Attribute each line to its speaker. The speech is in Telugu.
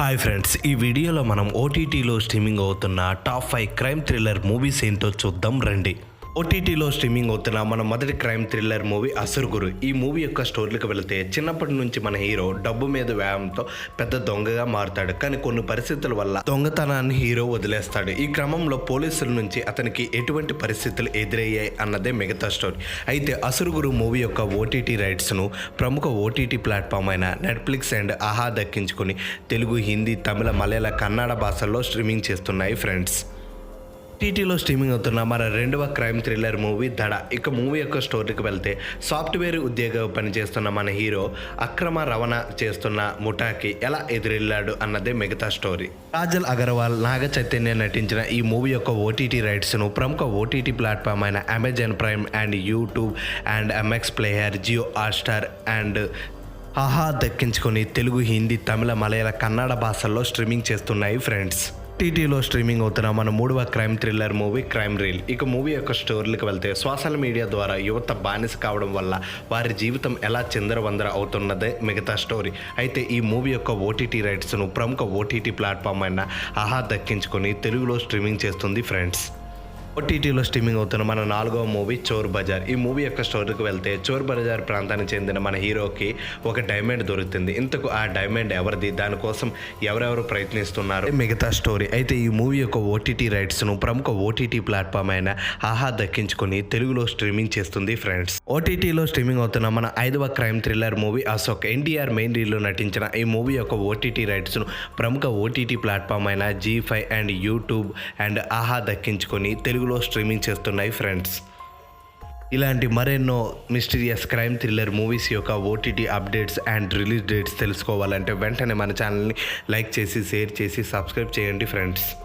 Speaker 1: హాయ్ ఫ్రెండ్స్, ఈ వీడియోలో మనం ఓటీటీలో స్ట్రీమింగ్ అవుతున్న టాప్ 5 క్రైమ్ థ్రిల్లర్ మూవీస్ ఏంటో చూద్దాం రండి. ఓటీటీలో స్ట్రీమింగ్ అవుతున్న మన మొదటి క్రైమ్ థ్రిల్లర్ మూవీ అసురుగురు. ఈ మూవీ యొక్క స్టోరీలకు వెళితే చిన్నప్పటి నుంచి మన హీరో డబ్బు మీద వ్యాయామంతో పెద్ద దొంగగా మారుతాడు. కానీ కొన్ని పరిస్థితుల వల్ల దొంగతనాన్ని హీరో వదిలేస్తాడు. ఈ క్రమంలో పోలీసుల నుంచి అతనికి ఎటువంటి పరిస్థితులు ఎదురయ్యాయి అన్నదే మిగతా స్టోరీ. అయితే అసురుగురు మూవీ యొక్క ఓటీటీ రైట్స్ను ప్రముఖ ఓటీటీ ప్లాట్ఫామ్ అయిన నెట్ఫ్లిక్స్ అండ్ ఆహా దక్కించుకుని తెలుగు, హిందీ, తమిళ, మలయాళ, కన్నడ భాషల్లో స్ట్రీమింగ్ చేస్తున్నాయి ఫ్రెండ్స్. ఓటీటీలో స్ట్రీమింగ్ అవుతున్న మన రెండవ క్రైమ్ థ్రిల్లర్ మూవీ దడ. ఇక మూవీ యొక్క స్టోరీకి వెళ్తే సాఫ్ట్వేర్ ఉద్యోగ పనిచేస్తున్న మన హీరో అక్రమ రవాణా చేస్తున్న ముఠాకి ఎలా ఎదురెళ్ళాడు అన్నదే మిగతా స్టోరీ. కాజల్ అగర్వాల్, నాగ చైతన్య నటించిన ఈ మూవీ యొక్క ఓటీటీ రైట్స్ను ప్రముఖ ఓటీటీ ప్లాట్ఫామ్ అయిన Amazon Prime and YouTube and MX Player, Jio Hotstar and Aha దక్కించుకొని తెలుగు, హిందీ, తమిళ, మలయాళ, కన్నడ భాషల్లో స్ట్రీమింగ్ చేస్తున్నాయి ఫ్రెండ్స్. ఓటీటీలో స్ట్రీమింగ్ అవుతున్న మన మూడవ crime thriller movie crime reel. ఇక మూవీ యొక్క స్టోరీలకు వెళ్తే సోషల్ మీడియా ద్వారా యువత బానిస కావడం వల్ల వారి జీవితం ఎలా చిందరవందర అవుతున్నదే మిగతా స్టోరీ. అయితే ఈ మూవీ యొక్క ఓటీటీ రైట్స్ను ప్రముఖ ఓటీటీ ప్లాట్ఫామ్ అయిన ఆహా దక్కించుకొని తెలుగులో స్ట్రీమింగ్ చేస్తుంది ఫ్రెండ్స్. ఓటీటీలో స్ట్రీమింగ్ అవుతున్న మన నాలుగవ మూవీ చోర్ బజార్. ఈ మూవీ యొక్క స్టోరీకి వెళ్తే చోర్ బజార్ ప్రాంతానికి చెందిన మన హీరోకి ఒక డైమండ్ దొరుకుతుంది. ఇంతకు ఆ డైమండ్ ఎవరిది, దానికోసం ఎవరెవరు ప్రయత్నిస్తున్నారు మిగతా స్టోరీ. అయితే ఈ మూవీ యొక్క ఓటీటీ రైట్స్ను ప్రముఖ ఓటీటీ ప్లాట్ఫామ్ అయిన ఆహా దక్కించుకొని తెలుగులో స్ట్రీమింగ్ చేస్తుంది ఫ్రెండ్స్. ఓటీటీలో స్ట్రీమింగ్ అవుతున్న మన ఐదవ crime thriller movie Ashok. NTR main లీడ్లో నటించిన ఈ మూవీ యొక్క ఓటీటీ రైట్స్ను ప్రముఖ ఓటీటీ ప్లాట్ఫామ్ అయిన జీ5 అండ్ యూట్యూబ్ అండ్ ఆహా దక్కించుకొని తెలుగులో స్ట్రీమింగ్ చేస్తున్నాయి ఫ్రెండ్స్. ఇలాంటి మరెన్నో మిస్టీరియస్ క్రైమ్ థ్రిల్లర్ మూవీస్ యొక్క OTT updates and release dates తెలుసుకోవాలంటే వెంటనే మన ఛానల్ని లైక్ చేసి, షేర్ చేసి, సబ్స్క్రైబ్ చేయండి ఫ్రెండ్స్.